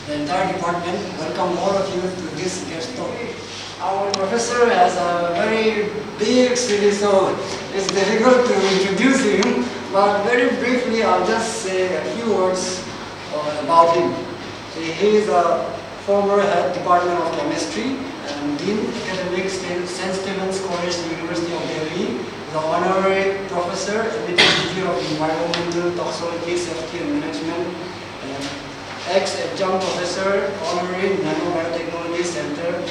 the entire department, welcome all of you to this guest talk. Our professor has a very big CV, so it's difficult to introduce him, but very briefly I'll just say a few words about him. He is a former head department of chemistry and Dean Academic St. Stephen's College, University of Delhi. The honorary professor at the Institute of Environmental Toxicology, Safety and Management, ex-adjunct professor, honorary Nanobiotechnology Center,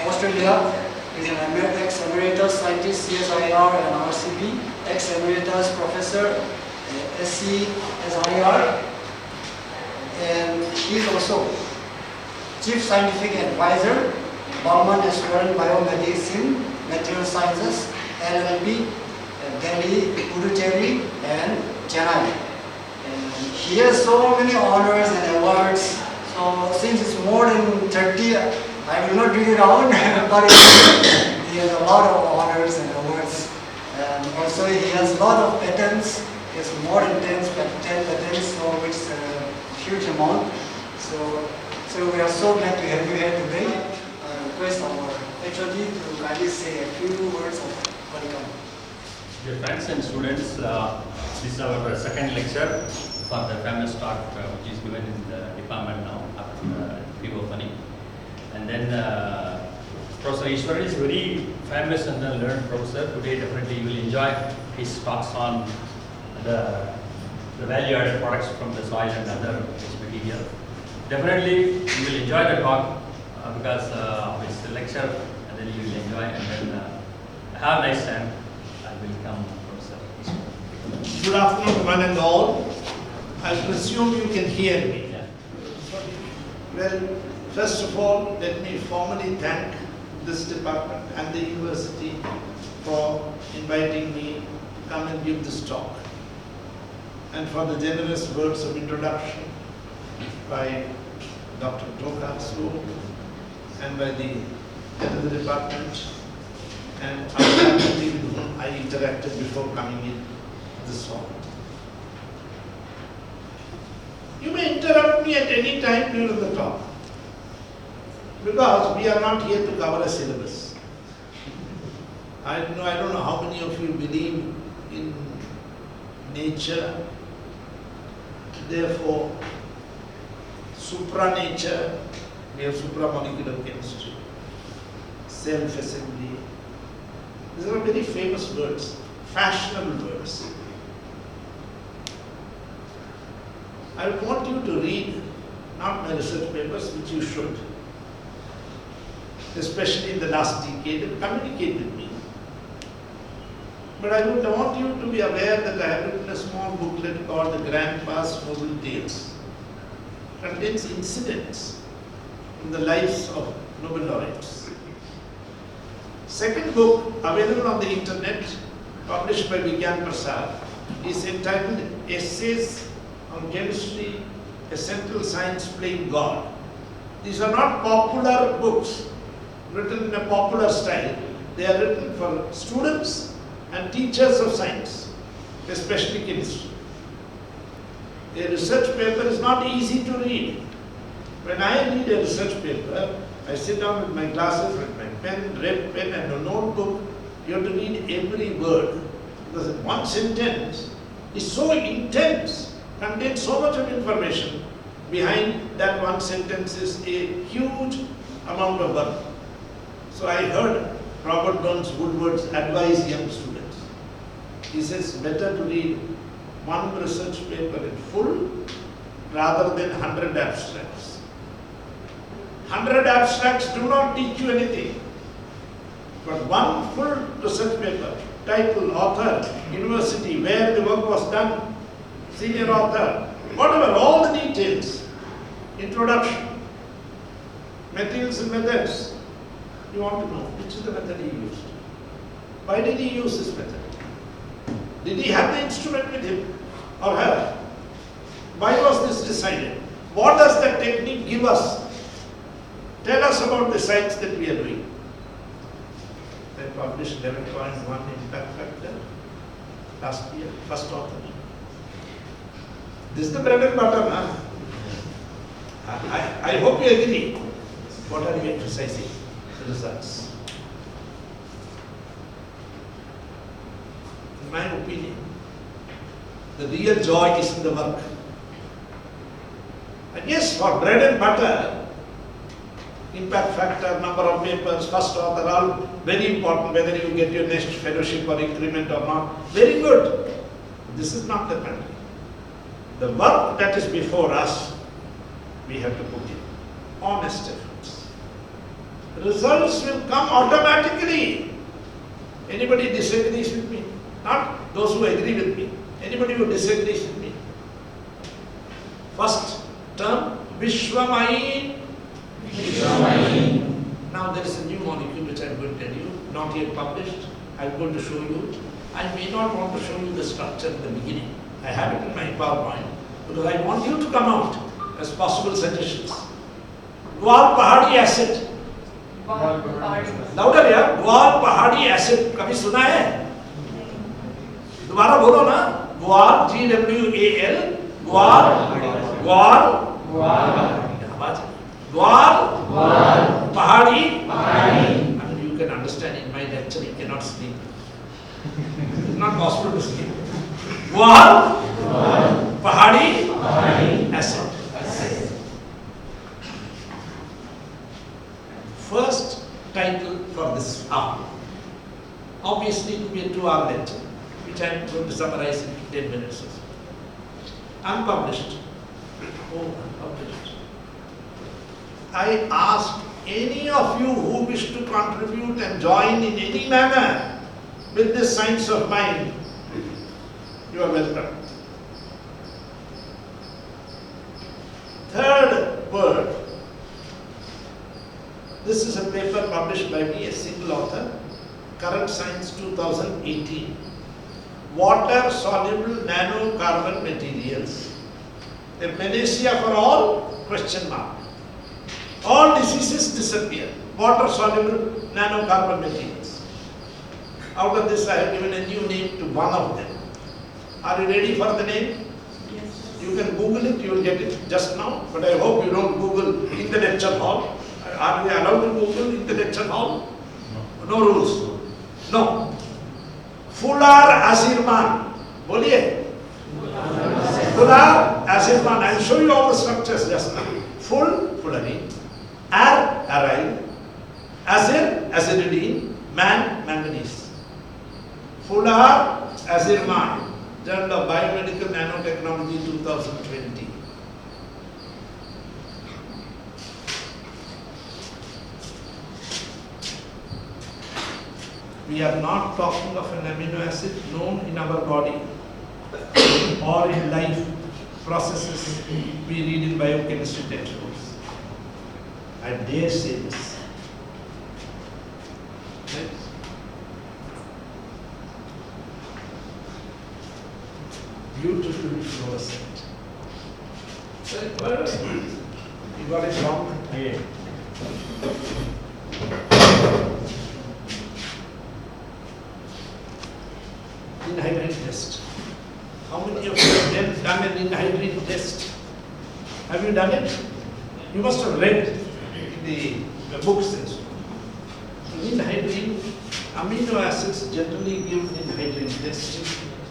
Australia. He is an ex-emeritus scientist, CSIR and RCP, ex-emeritus professor, S.V Eswaran, and he is also Chief Scientific Advisor, Eswaran Biomedicine, Material Sciences, LLP, Delhi, Pondicherry, and Chennai. And he has so many honors and awards. So since it's more than 30, I will not read it out, but he has a lot of honors and awards. And also he has a lot of patents. He has more than 10 patents, so which is a huge amount. So we are so glad to have you here today. I request our HOD to kindly say a few words of welcome. Dear friends and students, this is our second lecture for the famous talk which is given in the department now after the pre-opening. And then Professor Eswaran is very famous and learned professor. Today definitely you will enjoy his talks on the value-added products from the soil and other waste material. Definitely you will enjoy the talk because of his lecture, and then you will enjoy, and then have a nice time. I will come, Professor. Good afternoon, one and all. I presume you can hear me. Yeah. Well, first of all, let me formally thank this department and the university for inviting me to come and give this talk, and for the generous words of introduction by Dr. Tokasu and by the head of the department and our faculty with whom I interacted before coming in this hall. You may interrupt me at any time during the talk, because we are not here to cover a syllabus. I don't know how many of you believe in nature, therefore supranature, we have supramolecular chemistry, self-assembly. These are very famous words, fashionable words. I want you to read, not my research papers, which you should, especially in the last decade, and communicate with me. But I would want you to be aware that I have written a small booklet called The Grandpa's Noble Tales. It contains incidents in the lives of Nobel laureates. Second book, available on the internet, published by Vigyan Prasad, is entitled Essays on Chemistry, a Central Science Playing God. These are not popular books written in a popular style. They are written for students and teachers of science, especially chemistry. A research paper is not easy to read. When I read a research paper, I sit down with my glasses, with my pen, red pen and a notebook. You have to read every word, because one sentence is so intense, contains so much of information. Behind that one sentence is a huge amount of work. So I heard Robert Burns Woodward's advise young students. He says, better to read one research paper in full rather than 100 abstracts. 100 abstracts do not teach you anything. But one full research paper, title, author, university, where the work was done, senior author, whatever, all the details, introduction, materials and methods. You want to know which is the method he used. Why did he use this method? Did he have the instrument with him or her? Why was this decided? What does that technique give us? Tell us about the science that we are doing. They published 11.1 impact factor last year, first author. This is the bread and butter, huh? I hope you agree. What are you emphasizing? The results. In my opinion, the real joy is in the work. And yes, for bread and butter, impact factor, number of papers, first author, all very important, whether you get your next fellowship or increment or not. Very good. This is not the country. The work that is before us, we have to put in honest efforts. Results will come automatically. Anybody disagrees with me? Not those who agree with me. Anybody who disagrees with me. First term, Vishwamayin. Now there is a new molecule which I am going to tell you, not yet published. I am going to show you. I may not want to show you the structure in the beginning. I have it in my PowerPoint because I want you to come out as possible suggestions. Gwal Pahadi acid. Louder, yeah. Gwal Pahadi acid. कभी सुना है? दोबारा बोलो ना. Gwal, G-W-A-L. Gwal. Gwal. Pahadi. I mean, you can understand in my lecture you cannot sleep. It's not possible to sleep. Gwal. Pahadi. Acid. First title for this hour. Obviously it will be a 2-hour lecture, which I am going to summarize in 10 minutes or so. Unpublished. Oh, unpublished. I ask any of you who wish to contribute and join in any manner with this science of mind, you are welcome. Third word. This is a paper published by me, a single author, Current Science 2018. Water-soluble nanocarbon materials. A panacea for all? Question mark. All diseases disappear. Water-soluble nanocarbon materials. Out of this I have given a new name to one of them. Are you ready for the name? Yes. You can Google it, you will get it just now, but I hope you don't Google in the lecture hall. Are we allowed to Google in the lecture hall? No rules. No. Fular Azirman. Boliye. Fular Azirman. I will show you all the structures just now. Fullerene. Aryl. Azir, aziridine. Manganese. Fular Azirman. Journal of Biomedical Nanotechnology 2020. We are not talking of an amino acid known in our body or in life processes we read in biochemistry textbooks. I dare say this. Next. Beautifully fluorescent. You got it wrong? Yeah. Inhydrin test. How many of you have done an inhydrin test? Have you done it? You must have read the books and so on. Inhydrin, amino acids generally give inhydrin test.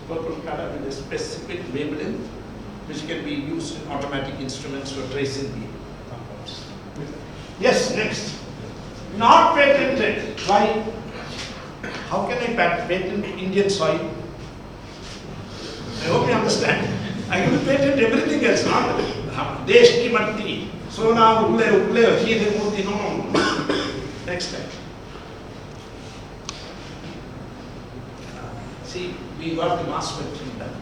Purple color with a specific labeling which can be used in automatic instruments for tracing the compounds. Yes, next. Not patented. Why? How can I patent Indian soil? I hope you understand. I can patent everything else, not Desh ki matti, Sona, Ugle, Hire Murti, no. Next time. See, we got the mass spectrum done.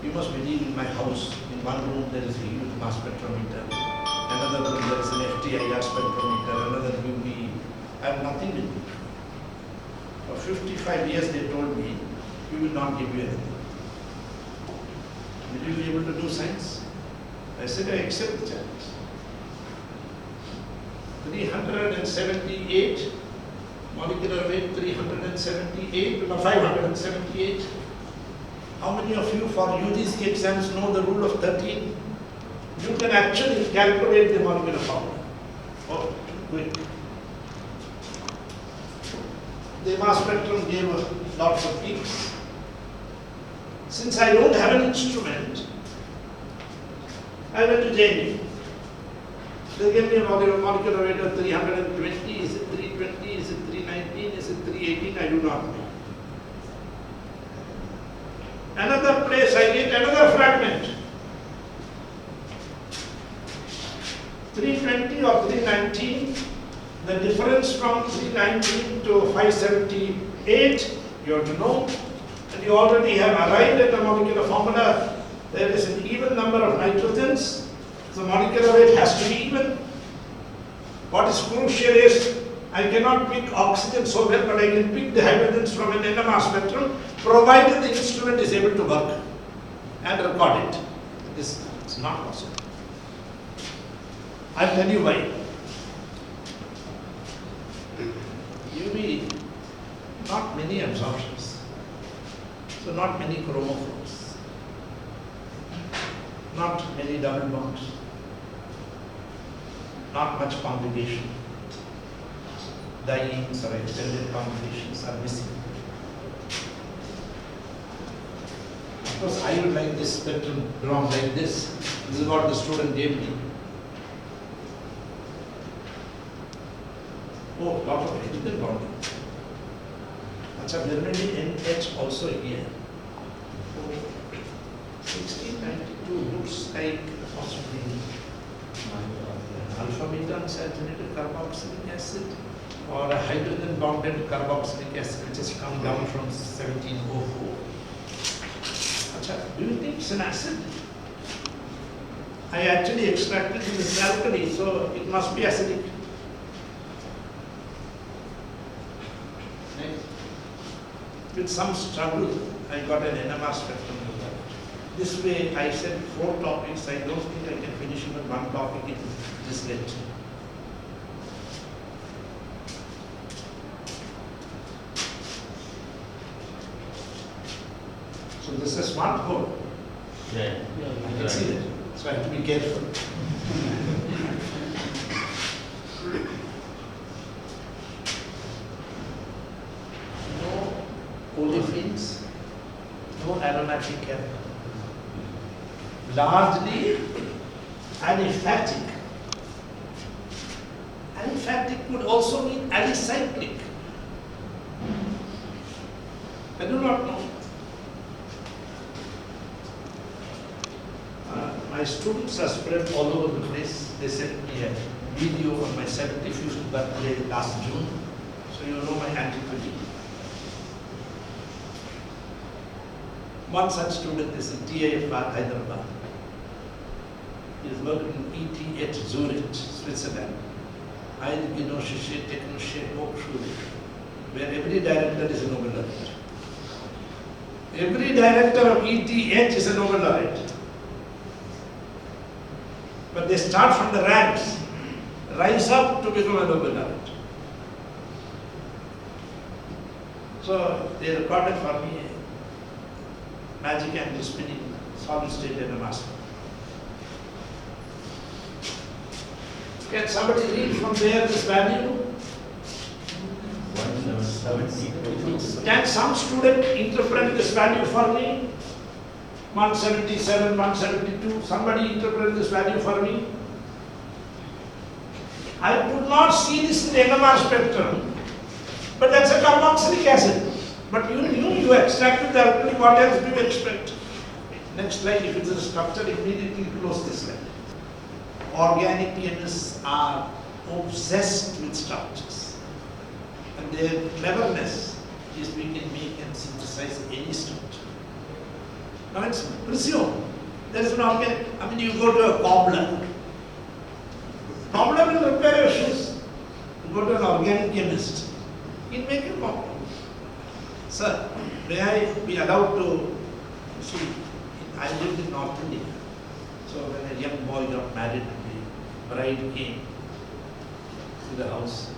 You must believe in my house. In one room there is a huge mass spectrometer. Another room there is an FTIR spectrometer. Another UV. I have nothing with me. For 55 years they told me, we will not give you anything. Will you be able to do science? I said, I accept the challenge. 378, molecular weight 378, 578. How many of you for UGC exams know the rule of 13? you can actually calculate the molecular formula. Oh, quick. The mass spectrum gave lots of peaks. Since I don't have an instrument, I went to JNU. They gave me a molecular weight of 320. Is it 320? Is it 319? Is it 318? I do not know. Another place I get another fragment. 320 or 319. The difference from 319 to 578, you have to know. And you already have arrived at the molecular formula. There is an even number of nitrogens. The molecular weight has to be even. What is crucial is I cannot pick oxygen so well, but I can pick the hydrogens from an NMR spectrum, provided the instrument is able to work and record it. This is not possible. I'll tell you why. UV, not many absorptions, so not many chromophores, not many double bonds, not much conjugation. Dienes or extended conjugations are missing. Of course, I would like this spectrum drawn like this. This is what the student gave me. Oh, lot of hydrogen bonding. Acha, there may be NH also here. Oh, 1692 looks like possibly alpha beta unsaturated carboxylic acid or a hydrogen bonded carboxylic acid which has come down from 1704. Acha, do you think it's an acid? I actually extracted this alkali, so it must be acidic. With some struggle, I got an NMR spectrum result. This way, I said 4 topics. I don't think I can finish even one topic in this lecture. So this is a smart hole. Yeah. I can see that. So I have to be careful. No olefins, no aromatic chemical. Largely aliphatic. Aliphatic could also mean alicyclic. I do not know. My students are spread all over the place. They sent me a video on my 75th birthday last June. So you know my antiquity. One such student is in TIFR Hyderabad. He is working in ETH Zurich, Switzerland. Eidgenössische Technische Hochschule, where every director is a Nobel laureate. Every director of ETH is a Nobel laureate. But they start from the ranks, rise up to become a Nobel laureate. So they recorded for me a magic angle spinning solid state NMR spectrum. Can somebody read from there this value? 170. Can some student interpret this value for me? 177, 172, somebody interpret this value for me? I could not see this in the NMR spectrum, but that's a carboxylic acid. But you extracted the alkali, what else do you expect? Next slide, if it is a structure, immediately close this slide. Organic chemists are obsessed with structures. And their cleverness is we can make and synthesize any structure. Now it's presumed there is an organic, you go to a cobbler. Cobbler will repair your shoes. You go to an organic chemist. He'll make you cobbler. Sir, may I be allowed to see? I lived in North India. So when a young boy got married, the bride came to the house.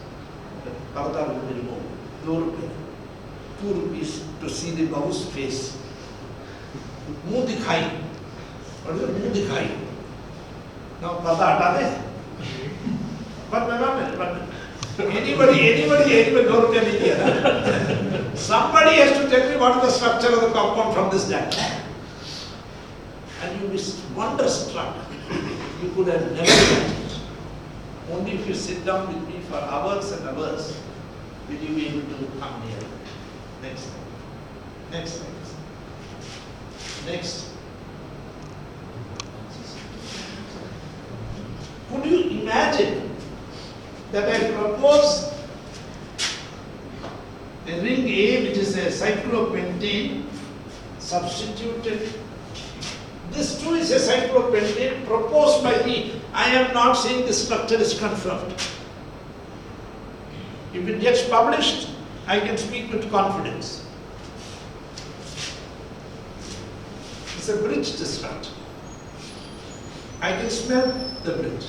The parda will be removed. 2 rupees. 2 rupees to see the Babu's face. Muh dikhai. What is it? Muh dikhai. Now, पर्दा हटा दे. But anybody, no tell here. Somebody has to tell me what is the structure of the compound from this diagram. And you will be wonderstruck. You could have never imagined. Only if you sit down with me for hours and hours will you be able to come here. Next. Next. Next. Could you imagine that I propose a ring A, which is a cyclopentane, substituted. This too is a cyclopentane proposed by me. I am not saying the structure is confirmed. If it gets published, I can speak with confidence. It's a bridge structure. I can smell the bridge.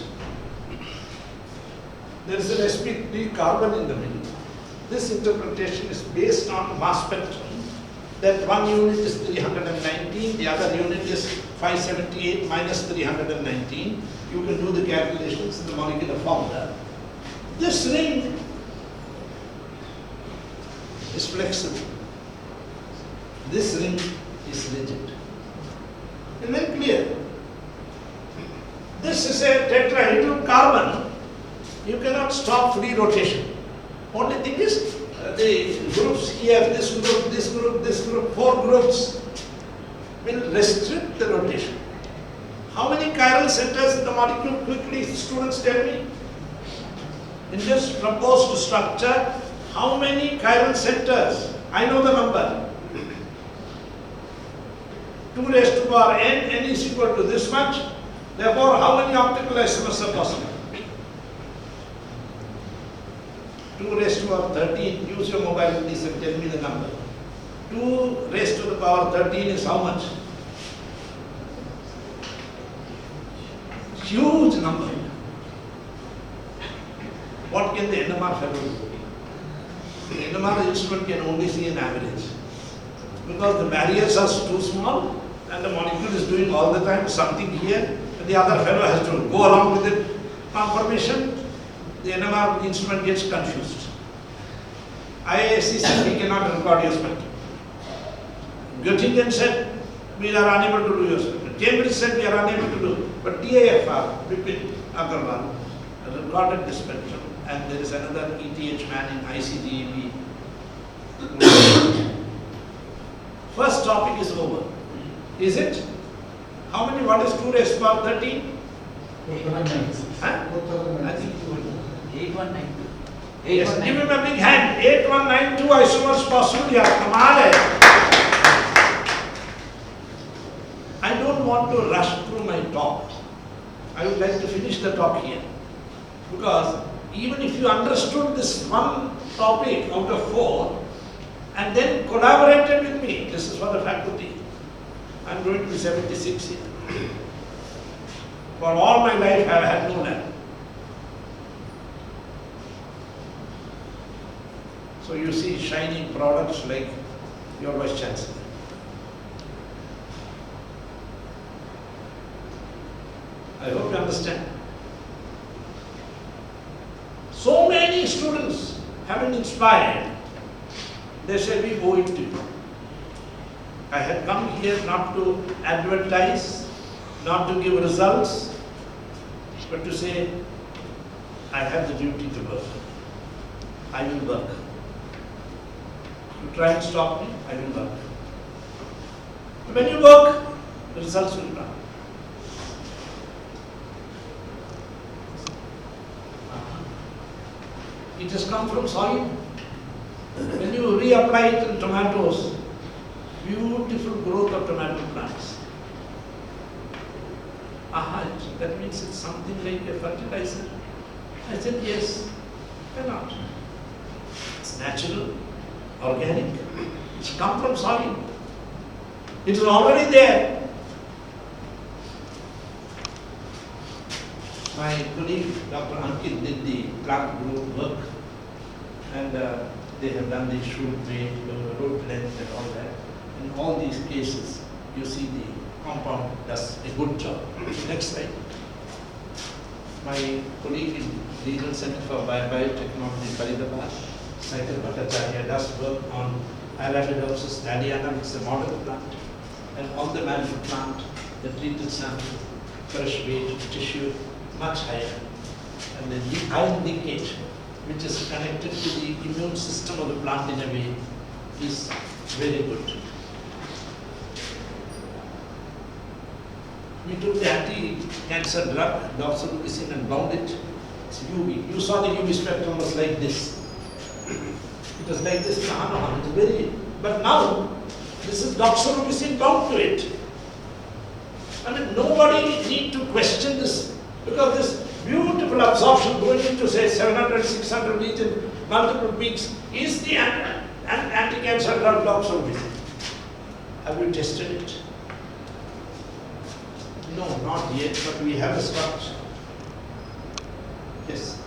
There is an S.V carbon in the middle. This interpretation is based on mass spectrum. That one unit is 319, the other unit is 578 minus 319. You can do the calculations in the molecular formula. This ring is flexible. This ring is rigid. It's very clear. This is a tetrahedral carbon. You cannot stop free rotation. Only thing is, the groups here, this group, this group, this group, 4 groups will restrict the rotation. How many chiral centers in the molecule? Quickly, students tell me. In this proposed structure, how many chiral centers? I know the number. 2 raised to power n is equal to this much. Therefore, how many optical isomers are possible? 2 raised to the power 13, use your mobile please and tell me the number. 2 raised to the power 13 is how much? Huge number. What can the NMR fellow do? The NMR instrument can only see an average. Because the barriers are too small and the molecule is doing all the time something here and the other fellow has to go along with it. Confirmation. The NMR instrument gets confused. IISc said we cannot record your spectrum. Göttingen said we are unable to do your spectrum. Cambridge said we are unable to do. But TIFR, Vipin Agarwal, recorded the spectrum, and there is another ETH man in ICGEP. First topic is over. Is it? How many? What is 2 raised to power 13? 8196. Huh? I think 8192. Yes, give him a big hand. 8192 isomers possible. Yeah, kamal hai. I don't want to rush through my talk. I would like to finish the talk here. Because even if you understood this one topic out of 4 and then collaborated with me, this is for the faculty. I'm going to be 76 here. For all my life I have had no lab. So you see shining products like your Vice Chancellor. I hope you understand. So many students have been inspired. They say we owe it to you. I had come here not to advertise, not to give results, but to say I have the duty to work. I will work. You try and stop me, I will work. When you work, the results will come. It has come from soil. When you reapply it in tomatoes, beautiful growth of tomato plants. Aha, that means it's something like a fertilizer. I said, yes, why not? It's natural, organic. It's come from soil. It is already there. My colleague, Dr. Ankit, did the plant growth work, and they have done the shoot weight, root length, and all that. In all these cases, you see the compound does a good job. Next slide. my colleague in Regional Center for Biotechnology, Faridabad, Saikar Bhattacharya, does work on Arabidopsis thaliana, which is a model plant, and on the manual plant, the treated sample, fresh weight, tissue, much higher. And the iron leakage, which is connected to the immune system of the plant in a way, is very good. We took the anti-cancer drug, doxorubicin, and bound it. It's UV. You saw the UV spectrum was like this. It was like this. It's very. But now, this is doxorubicin bound to it. I mean, nobody need to question this, because this beautiful absorption going into, say, 700, 600 region, multiple peaks, is the anti-cancer drug doxorubicin. Have you tested it? No, not yet, but we have a structure. Yes.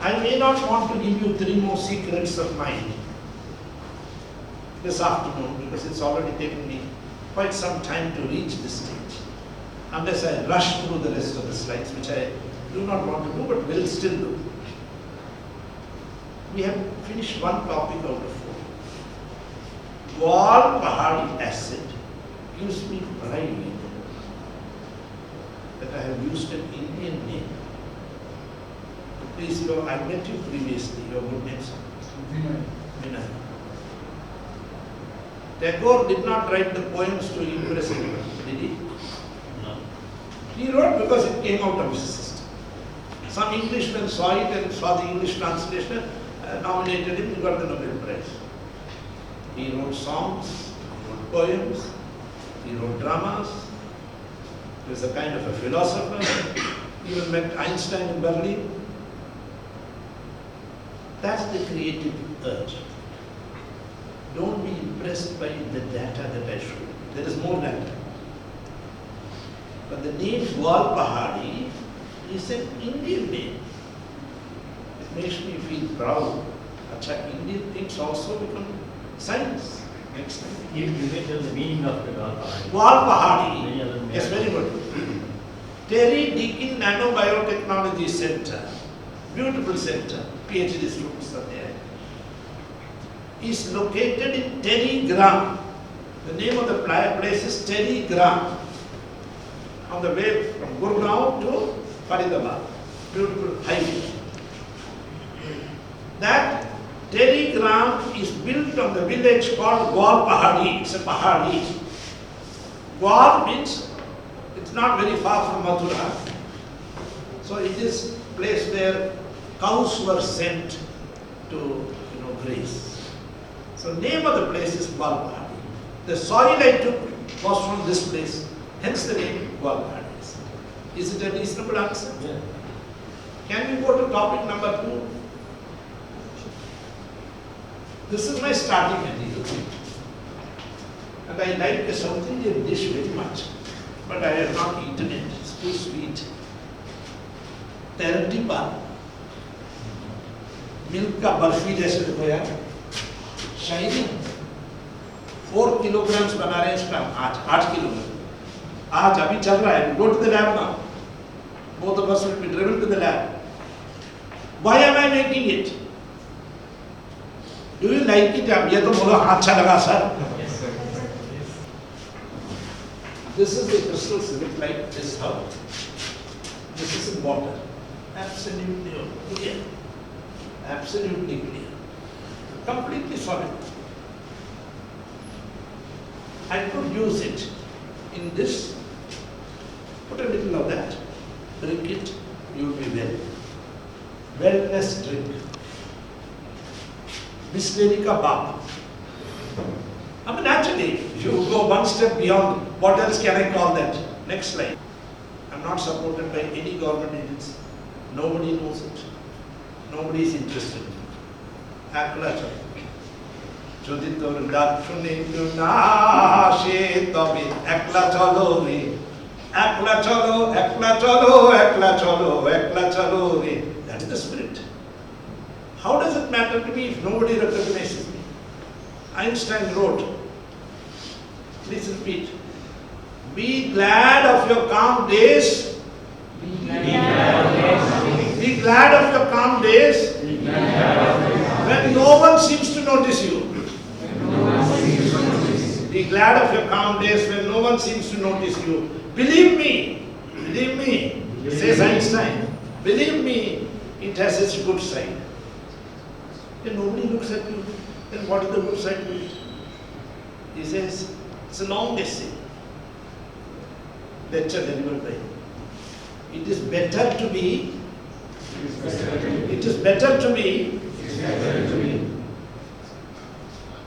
I may not want to give you 3 more secrets of mine this afternoon, because it's already taken me quite some time to reach this stage. Unless I rush through the rest of the slides, which I do not want to do, but will still do. We have finished one topic out of 4. Wall Pahadi acid gives me pride that I have used an Indian name. Please, I met you previously. Your good name, sir? Vinay. Tagore did not write the poems to impress anyone, did he? No. He wrote because it came out of his system. Some Englishmen saw it and saw the English translation, nominated him, he got the Nobel Prize. He wrote songs, he wrote poems, he wrote dramas. He was a kind of a philosopher. He even met Einstein in Berlin. That's the creative urge. Don't be impressed by the data that I showed. There is more data. But the name Wal Pahadi is an Indian name. It makes me feel proud. Acha, Indian things also become science. Next time. You may tell the meaning of the Wal Pahadi. Wal Pahadi. Yes, very good. Terry Deakin Nanobiotechnology Center, beautiful center, PhD students are there, is located in Terry Gram. The name of the place is Terry Gram, on the way from Gurgaon to Faridabad, beautiful highway. That Terry Gram is built on the village called Gwal Pahadi. It's a Pahadi. Gwal means it's not very far from Mathura. So it is a place where cows were sent to graze. So name of the place is Gwal Pahadi. The soil I took was from this place, hence the name Gwal Pahadi. Is it a reasonable answer? Yeah. Can we go to topic number 2? This is my starting material. And I like the South Indian dish very much, but I have not eaten it. It's too sweet. Tertipa. Milk ka barfi jaise देखो यार. Shining. 4 kilograms बना रहे हैं इसका आज 8 kilogram. आज अभी चल रहा है. Go to the lab now. Both of us will be driven to the lab. Why am I making it? Do you like it? अब ये तो बोलो अच्छा लगा sir. Yes, sir. This is the crystal silicate like this how. This is in water. Absolutely clear. Absolutely clear. Completely solid. I could use it in this. Put a little of that. Drink it. You will be well. Wellness drink. Bisleri ka baap. I mean, actually, if you go one step beyond, what else can I call that? Next slide. I'm not supported by any government agency. Nobody knows it. Nobody is interested in it. Akulacha. Joditor Dakshunindu Nashe Tobi Ekla Chalo Re. Ekla Chalo, Ekla Chalo, Ekla Chalo, Ekla Chalo Re. That is the spirit. How does it matter to me if nobody recognizes me? Einstein wrote, please repeat, Be glad of your calm days. Be glad of your calm days when no one seems to notice you. Be glad of your calm days when no one seems to notice you. Believe me, says Einstein. Believe me, it has its good side. When nobody looks at you, then what is the good side to it? He says, it's a long essay. Lecture delivered by him. It is better to be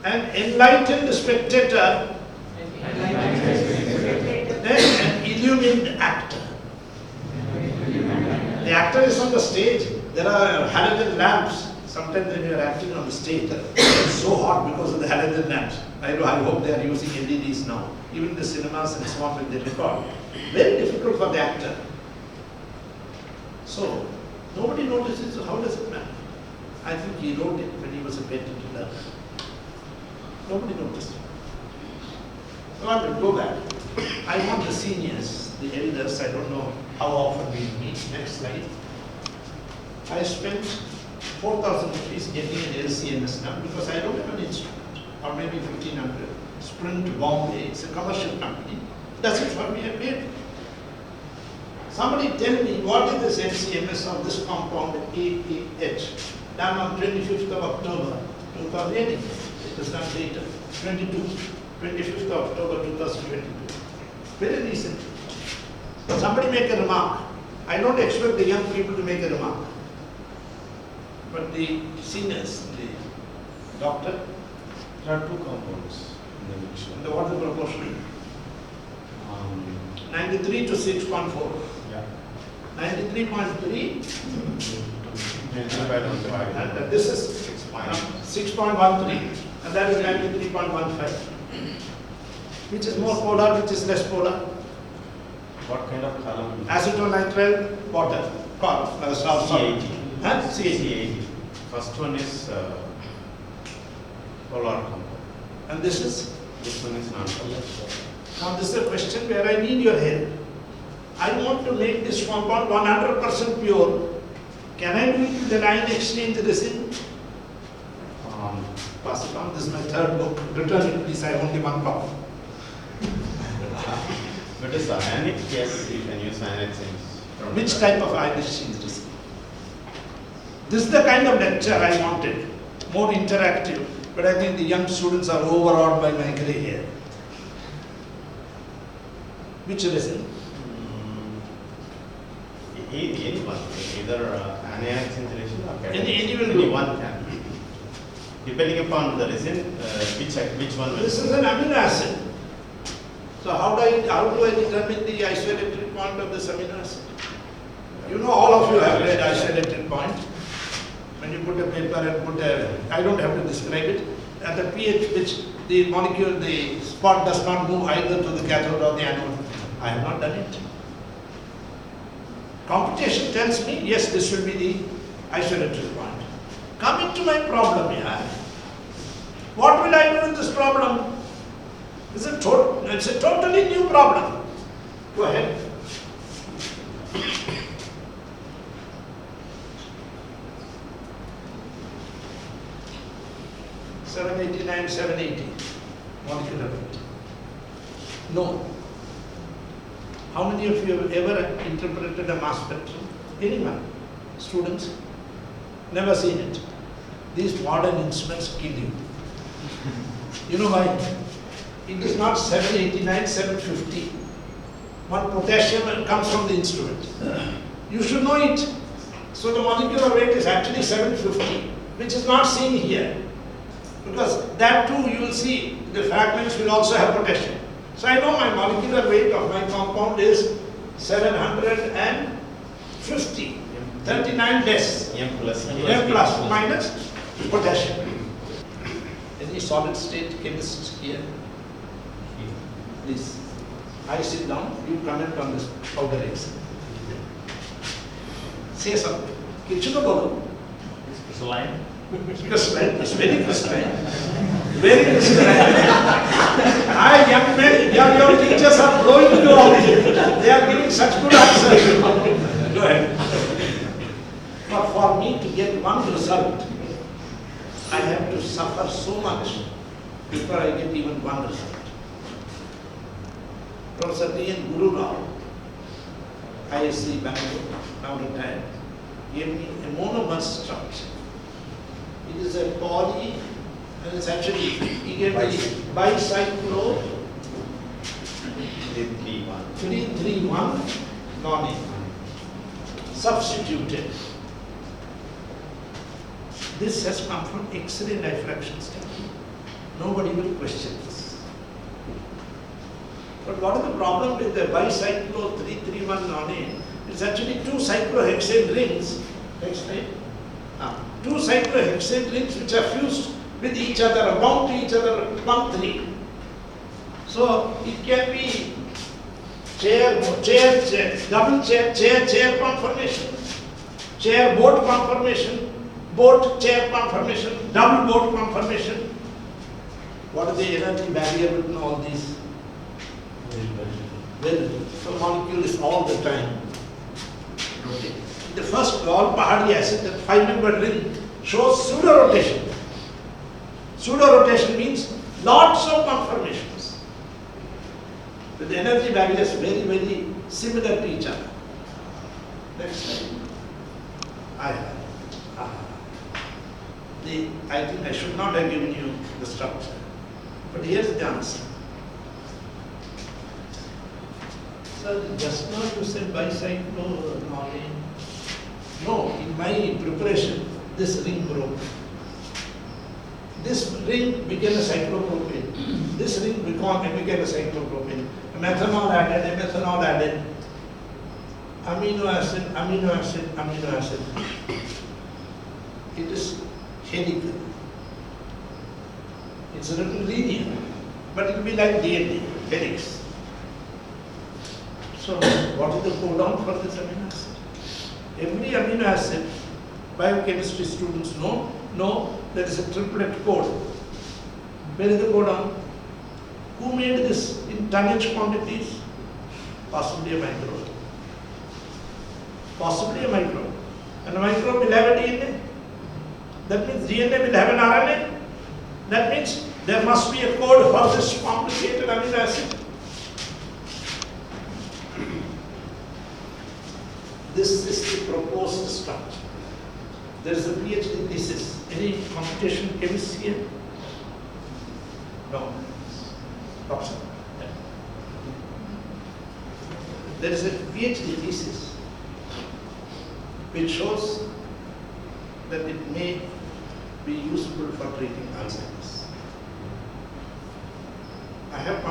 an enlightened spectator than an illumined actor. The actor is on the stage. There are halogen lamps. Sometimes when you are acting on the stage, it's so hot because of the halogen lamps. I hope they are using LEDs now. Even the cinemas and so on when they record. Very difficult for the actor. So, nobody notices, so how does it matter? I think he wrote it when he was a patent learner. Nobody noticed. So I will go back. I want the seniors, the elders, I don't know how often we meet. Next slide. I spent 4,000 rupees getting an LCMS now because I don't have an instrument, or maybe 1,500. Sprint Bombay, it's a commercial company, does it for me, I paid. Somebody tell me what is this LCMS of this compound AEH done on 25th of October 2018. It is not later, 25th of October 2022. Very recent. Somebody make a remark. I don't expect the young people to make a remark. But the seniors, the doctor, There are two compounds in the mixture. and what is the proportion? 93 to 6.4. Yeah. 93.3 and this is 6.13 and that is 93.15. Which is more polar, which is less polar? What kind of column? Acetonitrile water, salt. C80. Huh? C80. C80. First one is polar compound. And this is? This one is non-polar. Now this is a question where I need your help. I want to make this compound 100% pure. Can I do it with the line exchange resin? Pass it on. This is my third book. Return it please, I have only one copy. But it's ionic, yes, you can use ionic things. Which type of ion exchange resin? This is the kind of lecture I wanted. More interactive. But I think the young students are overawed by my grey hair. Which resin? Anyone, either anionic scintillation or Any will do. Anyone can. Depending upon the resin, which one will. This is an amino acid. So how do I determine the isoelectric point of this amino acid? You know, all of you have read isoelectric point. When you put a paper and put a, I don't have to describe it, at the pH which the molecule, the spot does not move either to the cathode or the anode. I have not done it. Computation tells me, yes, this will be the isoelectric point. Coming to my problem here, what will I do with this problem? It's a totally new problem. Go ahead. (789, 780) molecular weight. No. How many of you have ever interpreted a mass spectrum? Anyone? Students? Never seen it. These modern instruments kill you. You know why? It is not 789, 750. One potassium comes from the instrument. You should know it. So the molecular weight is actually 750, which is not seen here. Because that too you will see, the fragments will also have potassium. So I know my molecular weight of my compound is 750, 39 less. M plus Minus potassium. Any solid state chemist here? Please. I sit down, you comment on this powder X. Say something. Kichuna bolo. Saline. Crystalline, it's very crystalline. Very crystalline. Young men, your teachers are blowing you out. They are giving such good answers. Go ahead. But for me to get one result, I have to suffer so much before I get even one result. Professor T.N. Guru Rao, ISC Bangalore, now retired, gave me a monomer structure. It is a poly, and it's actually, he gave me bicyclo 331 nonane. Substituted. This has come from X-ray diffraction study. Nobody will question this. But what is the problem with the bicyclo 331 nonane? It's actually two cyclohexane rings. Next slide. Two cyclohexane rings which are fused with each other, bound to each other, 1,3. So it can be chair, double chair conformation, chair boat conformation, boat chair conformation, double boat conformation. What is the energy barrier between all these? Very little. So molecule is all the time rotating. The first all Pahadi acid, that 5-membered ring, shows pseudo-rotation. Pseudo-rotation means lots of conformations. But the energy barriers very, very similar to each other. Next slide. I think I should not have given you the structure. But here's the answer. So just now you said bicyclo nonane. No, in my preparation, this ring broke. This ring became a cyclopropane. This ring became a cyclopropane. Methanol added, amino acid. It is helical. It's written linear, but it will be like DNA, helix. So, what is the codon for this amino acid? Every amino acid, biochemistry students know there is a triplet code. Where is the codon? Who made this in tonnage quantities? Possibly a microbe. Possibly a microbe. And a microbe will have a DNA. That means DNA will have an RNA. That means there must be a code for this complicated amino acid. This is the proposed structure. There is a PhD thesis. Any computational chemists here? No. Doctor. There is a PhD thesis which shows that it may be useful for treating Alzheimer's. I have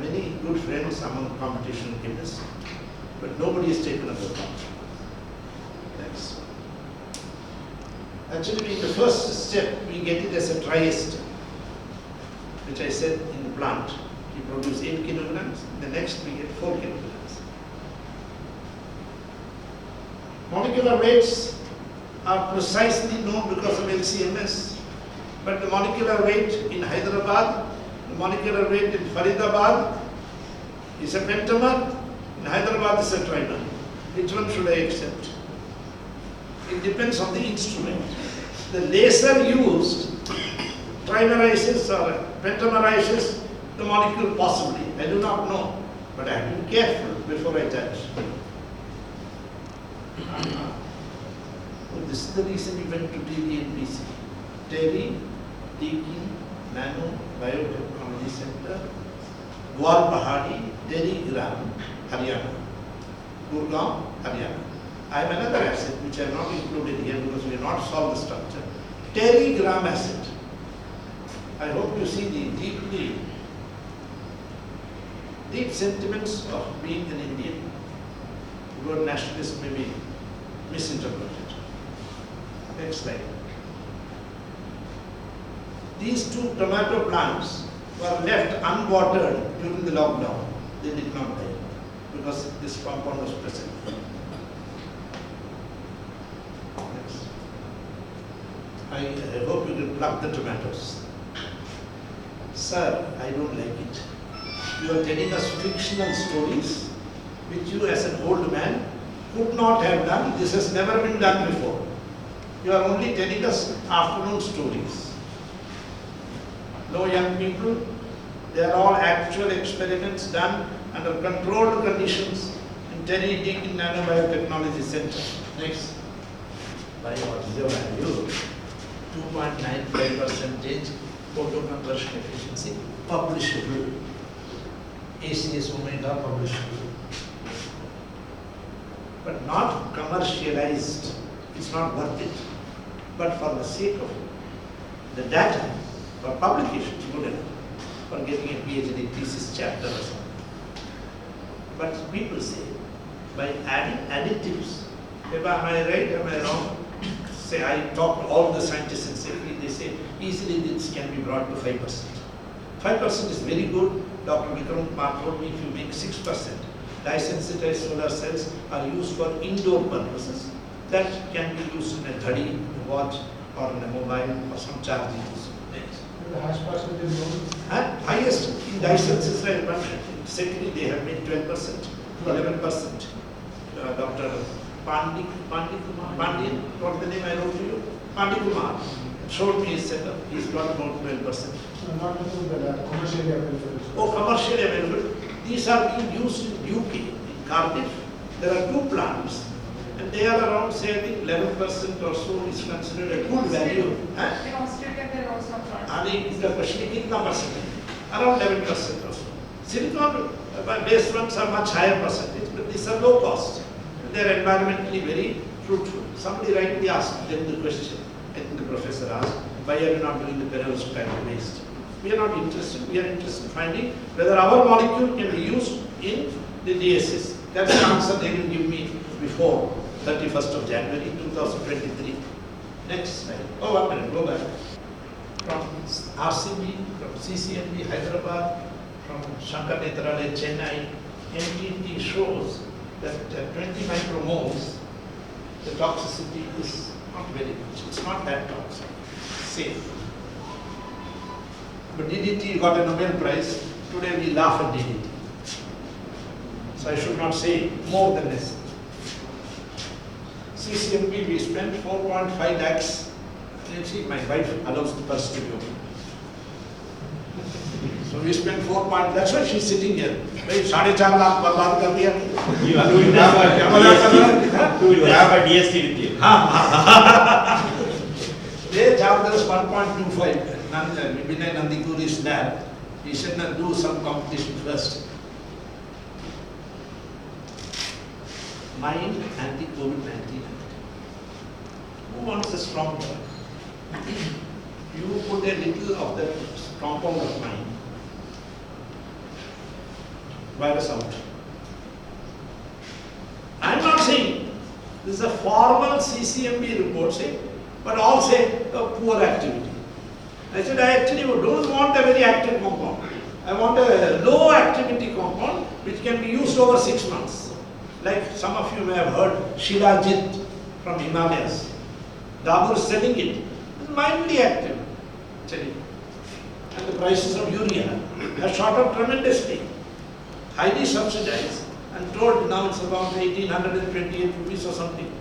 many good friends among computational chemists, but nobody has taken up the problem. Next. Actually, in the first step, we get it as a triester, which I said in the plant. We produce 8 kilograms, the next we get 4 kilograms. Molecular weights are precisely known because of LCMS, but the molecular weight in Hyderabad, the molecular weight in Faridabad is a pentamer, in Hyderabad is a trimer. Which one should I accept? It depends on the instrument. The laser used trimerizes or pentamerizes the molecule possibly. I do not know, but I have to be careful before I judge. This is the reason we went to TD and PC. Terry, Deakin, Nano, Biotechnology Center, Gwal Pahadi, Delhi Gram, Haryana, Gurgaon, Haryana. I have another acid which I have not included here because we have not solved the structure. Terrigram acid. I hope you see the deep sentiments of being an Indian. The word nationalist may be misinterpreted. Next slide. These 2 tomato plants were left unwatered during the lockdown. They did not die because this compound was present. Next. I I hope you can pluck the tomatoes. Sir, I don't like it. You are telling us fictional stories which you as an old man could not have done. This has never been done before. You are only telling us afternoon stories. No young people, they are all actual experiments done under controlled conditions in Terry Dick Nanobiotechnology Center. Next. By what is your value? 2.95% photo conversion efficiency, publishable. ACS omega publishable. But not commercialized. It's not worth it. But for the sake of the data, for publication, it's good enough. For getting a PhD thesis chapter or something. But people say, by adding additives, am I right, am I wrong? Say, I talk to all the scientists and safely, they say, easily this can be brought to 5%. 5% is very good. Dr. Vikram Kumar told me if you make 6%, dye-sensitized solar cells are used for indoor purposes. That can be used in a ghadi, a watch, or in a mobile, or some charging. The hash percentage is low. Highest in dye-sensitized environment. Secondly, they have made 12%, 11%. Dr. Pandian, what's the name I wrote to you? Pandikumar showed me his setup. He's got about 12%. Not the commercially available. Oh, commercially available. These are being used in UK, in Cardiff. There are 2 plants, and they are around, say, I think 11% or so is considered a good value. In Australia, there are also plants. The question is, कितना percent? Around 11% or so. Silicon-based ones are much higher percentage, but these are low cost. They are environmentally very fruitful. Somebody rightly asked them the question, I think the professor asked, why are you not doing the perovskite waste? We are not interested. We are interested in finding whether our molecule can be used in the DSS. That's the answer they will give me before 31st of January 2023. Next slide. Oh, 1 minute, go back. From RCB, from CCMB, Hyderabad, from Shankar Nethralaya, Chennai, MTT shows that 20 micromoles, the toxicity is not very much. It's not that toxic. Safe. But DDT got a Nobel Prize. Today we laugh at DDT. So I should not say more than this. CCMP we spent 4.5 lakhs. You see, my wife allows the purse to be open. So we spent 4 point, that's why she's sitting here. Bhai, 4.5 lakh बर्बाद कर दिया. You will have a DST with you. They charged us 1.25. Vinay Nandikuri's lab. He said, "Now do some competition first." Mind anti-COVID-19. Who wants a strong drug? You put a little of that compound of mine. Virus out. I'm not saying this is a formal CCMB report saying, but all say poor activity. I said I actually don't want a very active compound. I want a low activity compound which can be used over 6 months. Like some of you may have heard Shilajit from Himalayas. Dabur is selling it. It's mildly active. And the prices of urea have shot up tremendously. Highly subsidized and told now it's about 1828 rupees or something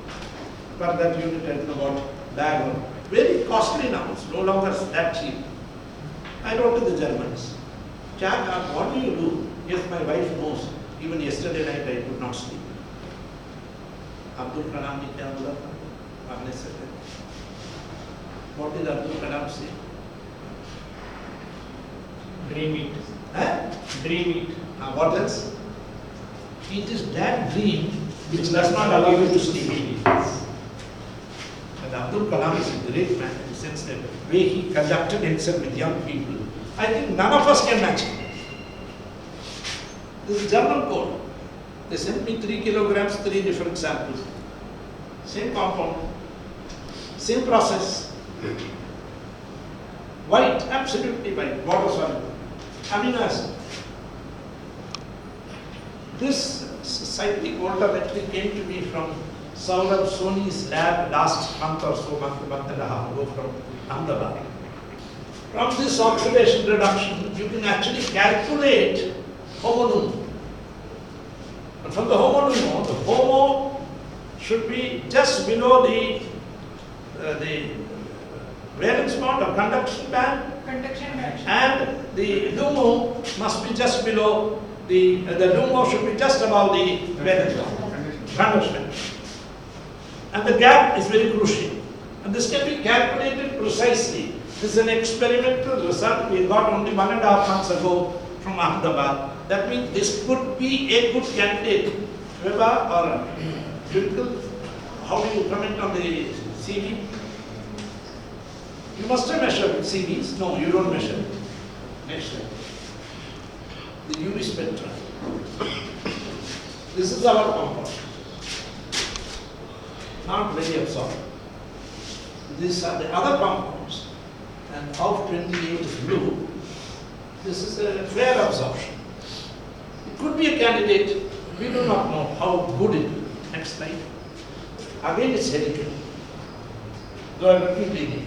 per that unit. I don't know what bag or very costly now. It's no longer that cheap. I wrote to the Germans, what do you do? Yes, my wife knows. Even yesterday night I could not sleep. Abdul Kalam ne kya bola tha? Agne se what did Abdul Kalam say? Dream it. Eh? Dream it. What else? It is that dream which does not allow you to sleep. And Abdul Kalam is a great man in the sense that the way he conducted himself with young people, I think none of us can match it. This is German code. They sent me 3 kilograms, 3 different samples. Same compound, same process. White, absolutely white, water soluble. Amino acid. This cyclic voltammetry came to me from Saurabh Soni's lab last month or so, month and a half ago from Ahmedabad. From this oxidation reduction, you can actually calculate homonum. But from the homonum, the homo should be just below the valence bond or conduction band, Conduction band. and the LUMO must be just below the LUMO should be just above the valence bond, conduction band. And the gap is very crucial. And this can be calculated precisely. This is an experimental result we got only 1.5 months ago from Ahmedabad. That means this could be a good candidate. Weber or Twinkle, how do you comment on the CV? You must have measured CVs. No, you don't measure. Next slide. The UV spectrum. This is our compound. Not very absorbed. These are the other compounds. And of 28 is blue. This is a fair absorption. It could be a candidate. We do not know how good it is. Next slide. Again, it's helical. Go ahead, let me begin.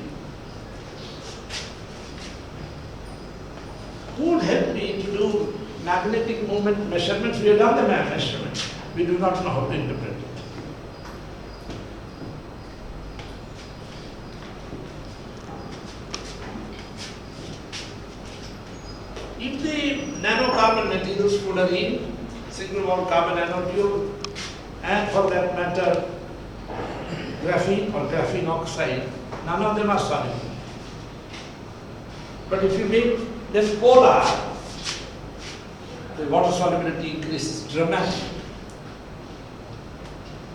Who would help me to do magnetic moment measurements? We have done the measurement. We do not know how to interpret it. If the nanocarbon materials, fullerene, single wall carbon nanotube, and for that matter, graphene or graphene oxide, none of them are soluble. But if you make them polar, the water solubility increases dramatically.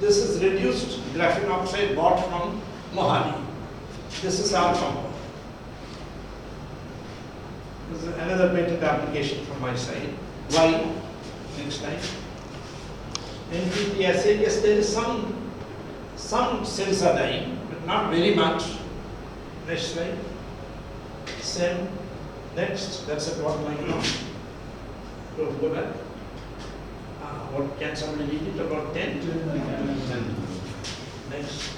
This is reduced graphene oxide bought from Mohali. This is our compound. This is another patent application from my side. Why? Next slide. NPT assay, yes, there is some cells are dying, but not very much. Next slide. Same. Next, that's at what micron? Go back. What can somebody read it? About 10? 10. Next.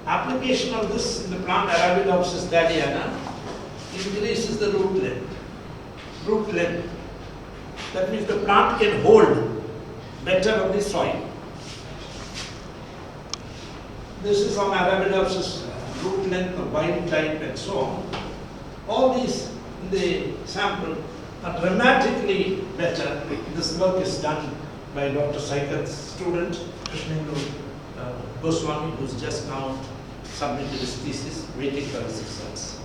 Application of this in the plant Arabidopsis thaliana increases the root length. Root length. That means the plant can hold better on the soil. This is on Arabidopsis root length, the wild type, and so on. All these in the sample are dramatically better. This work is done by Dr. Saikat's student, Krishnendu Goswami, who's just now submitted his thesis, waiting for his results.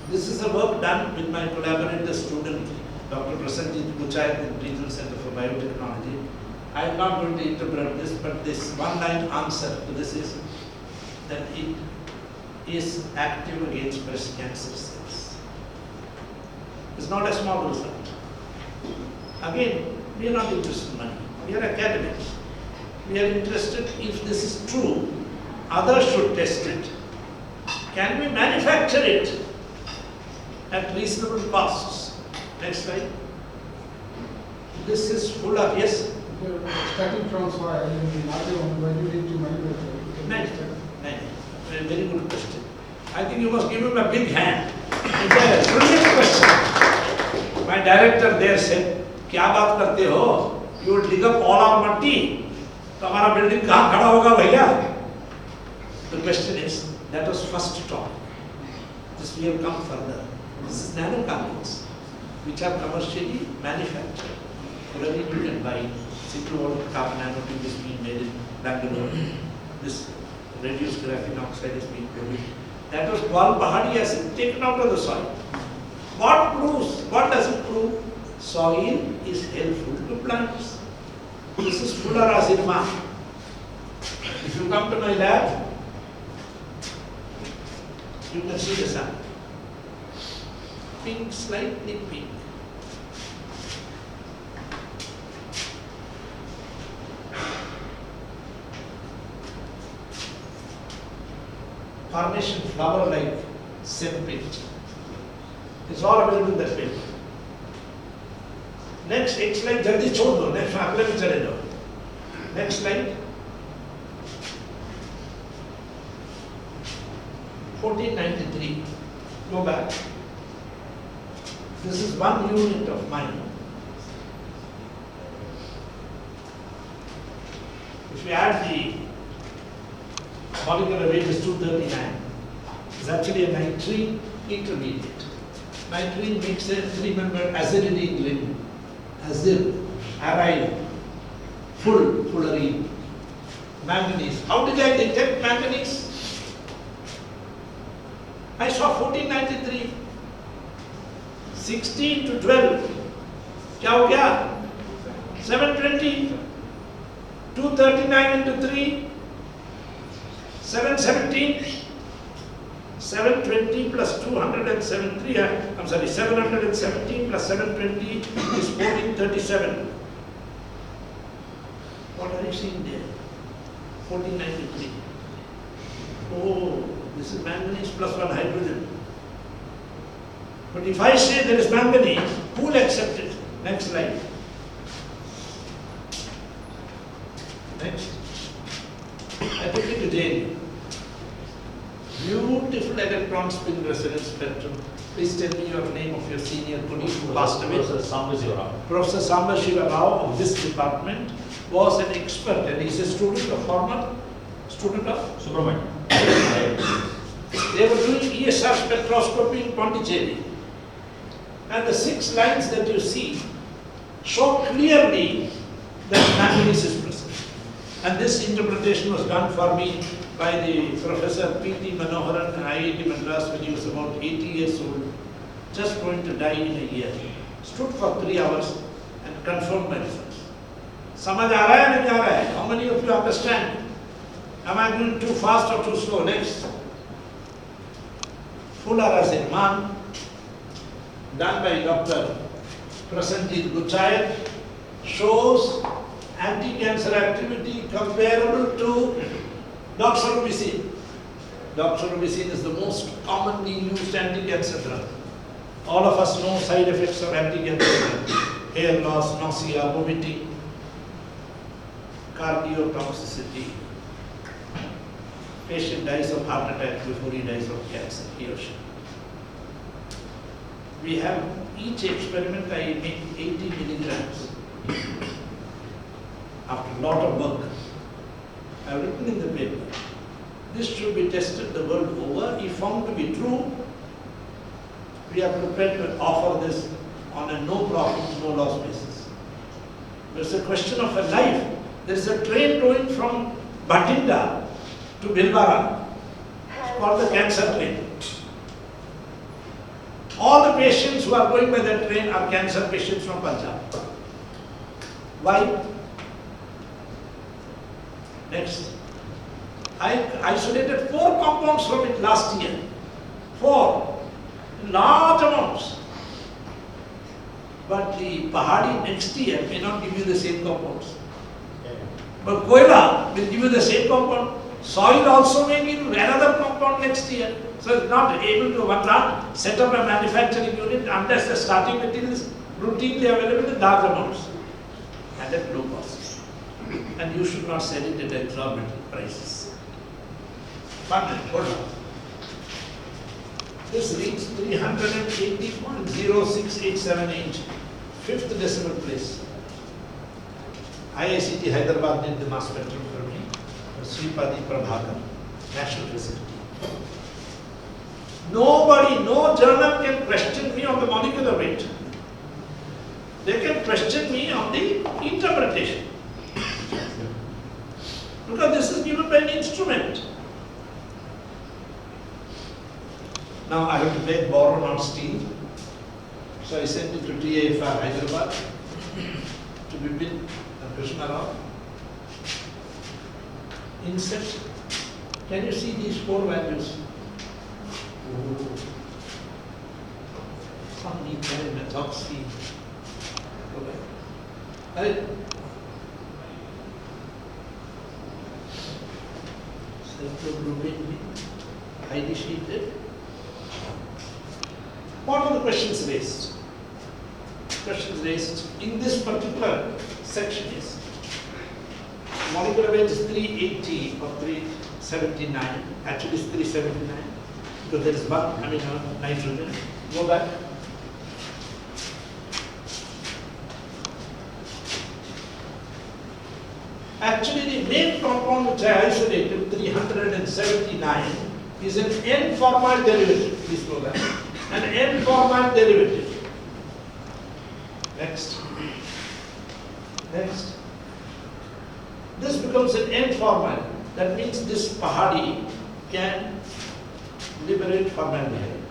This is a work done with my collaborator student, Dr. Prasanjit Kuchayat in Regional Center for Biotechnology. I am not going to interpret this, but this one-line answer to this is that it is active against breast cancer cells. It's not a small result. Again, we are not interested in money. We are academics. We are interested if this is true. Others should test it. Can we manufacture it at reasonable costs? Next slide. This is full of, yes? Starting from soil, and the larger one, why you need to manufacture? A very good question. I think you must give him a big hand. It's a brilliant question. My director there said, क्या बात करते हो? You will dig up all our matti. तो हमारा building कहाँ खड़ा होगा भैया? The question is, that was first talk. This we have come further. This is nanocarbons, which are commercially manufactured. Already you can buy single wall carbon nanotube is being made in Bangalore. This reduced graphene oxide is being produced. That was Gwal Pahadi acid taken out of the soil. What proves? What does it prove? Soil is helpful to plants. This is Fuller Azirma. If you come to my lab, you can see the sample. Pink, slightly pink. Carnation flower like same picture. It's all available in that paper. Next, एक slide जल्दी छोड़ दो, next अगले में चले जाओ. Next slide. 1493. Go back. This is 1 unit of mine. If we add the molecular weight is 239. It's actually a nitrene intermediate. Nitrene makes a 3-member aziridine ring. Azir, aryl, full fullerene. Manganese. How did I detect manganese? I saw 1493. 16 to 12. क्या हो गया? 720. 239 into 3. 717. 720 plus 273. I'm sorry, 717 plus 720 is 1437. What are you seeing there? 1493. Oh, this is manganese plus 1 hydrogen. But if I say there is manganese, who will accept it? Next slide. Next. I took it to jail. Beautiful electron spin resonance spectrum. Please tell me your name of your senior colleague who passed away. Professor Sambashiva Rao of this department was an expert, and he's a student of former student of Subramanian. They were doing ESR spectroscopy in Pondicherry. And the 6 lines that you see show clearly that manganese is present. And this interpretation was done for me by the Professor P.T. Manoharan in IIT Madras when he was about 80 years old, just going to die in a year. Stood for 3 hours and confirmed my results. Samajh aa raha hai, nahi aa raha hai? How many of you understand? Am I going too fast or too slow? Next. Fuller as a man, done by Dr. Prasenjit Guchayat, shows anti-cancer activity comparable to doxorubicin. Doxorubicin is the most commonly used anti-cancer drug. All of us know side effects of anti-cancer drug. Hair loss, nausea, vomiting, cardiotoxicity. Patient dies of heart attack before he dies of cancer, he or she. We have each experiment I make 80 milligrams. After a lot of work, I have written in the paper, this should be tested the world over. If found to be true, we are prepared to offer this on a no profit, no loss basis. It's a question of a life. There is a train going from Bhatinda to Bhilwara, called the cancer train. All the patients who are going by that train are cancer patients from Punjab. Why? Next. I isolated 4 compounds from it last year. 4. Large amounts. But the Pahadi next year may not give you the same compounds. But Koila will give you the same compound. Soil also may give you another compound next year. So it's not able to, one can't set up a manufacturing unit unless the starting material is routinely available in large amounts and at low cost. And you should not sell it at exorbitant prices. 1 minute, hold on. This reads 380.06878, 5th decimal place. IICT Hyderabad did the mass spectrum for me. Sripati Prabhakar, National Facility. Nobody, no journal can question me on the molecular weight. They can question me on the interpretation. Because this is given by an instrument. Now I have to make boron on steel. So I sent it to TAFR Hyderabad to Bipin and Krishna Rao. Insect. Can you see these 4 values? Methyl, methoxy. Right? Highly sheeted. What are the questions raised? questions raised in this particular section is molecular weight is 380 or 379. Actually, it's 379 because there is one amino nitrogen. Go back. Actually, the main compound which I isolated, 379, is an N-formyl derivative. Please go back. An N-formyl derivative. Next. Next. This becomes an N-formyl. That means this Pahadi can liberate formaldehyde.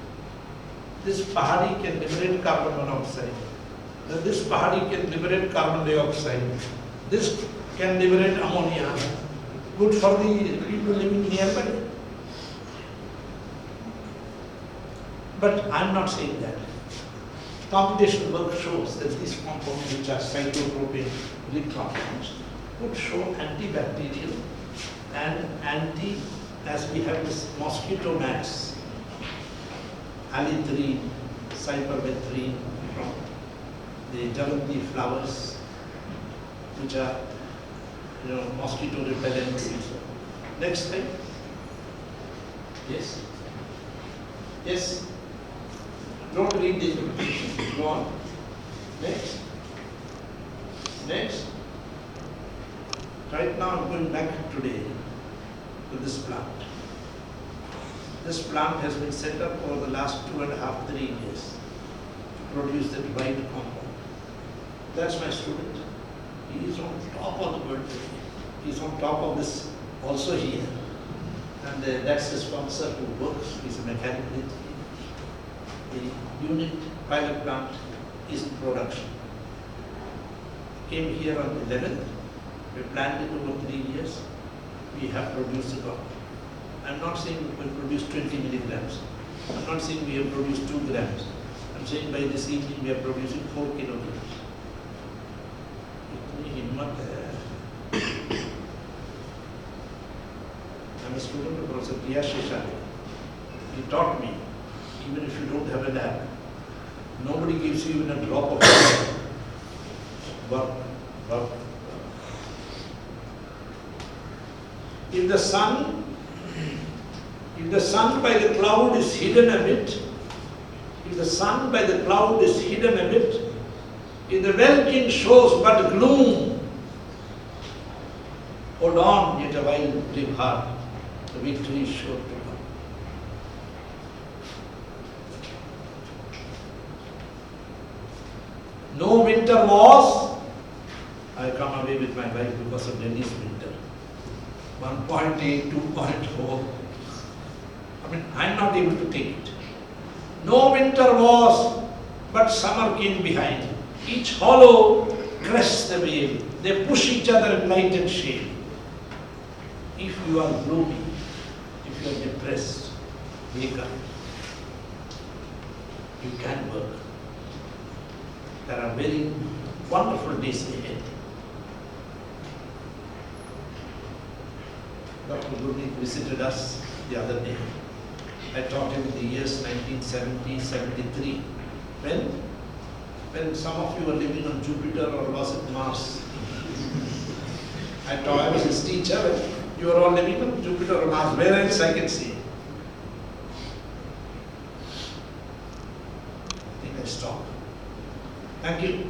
This Pahadi can liberate carbon monoxide. This Pahadi can liberate carbon dioxide. This can liberate ammonia. Good for the people living nearby. But I'm not saying that. Computational work shows that these compounds, which are cyclopropane Greek compounds, would show antibacterial and as we have this mosquito mats, alethrin, cypermethrin from the Javanti flowers, which are mosquito repellents. Next slide. Yes. Yes. Don't read the invitation. Go on. Next. Next. Right now I'm going back today to this plant. This plant has been set up over the last 2.5, 3 years to produce that white compound. That's my student. He is on top of the world today. He is on top of this also here. And that's the sponsor who works. He's a mechanical engineer. The unit pilot plant is in production. Came here on the 11th. We planned it over 3 years. We have produced the compound. I'm not saying we will produce 20 milligrams. I'm not saying we have produced 2 grams. I'm saying by this evening we are producing 4 kilograms. I'm a student of Professor P.R. Sheshani. He taught me, even if you don't have a lab, nobody gives you even a drop of water. Work. If the sun by the cloud is hidden a bit, if the sun by the cloud is hidden a bit, if the welkin shows but gloom, hold on yet a while, live hard, the victory is sure to come. No winter was, I come away with my wife because of Delhi's winter. 1.8, 2.4. I mean, I'm not able to take it. No winter was, but summer came behind. Each hollow crests the wave. They push each other in light and shade. If you are gloomy, if you are depressed, wake up. You can work. There are very wonderful days ahead. Dr. Gurneet visited us the other day. I taught him in the years 1970, 73. When some of you were living on Jupiter or was it Mars? I was his teacher. You were all living on Jupiter or Mars. Where else I can see? I think I stop. Thank you.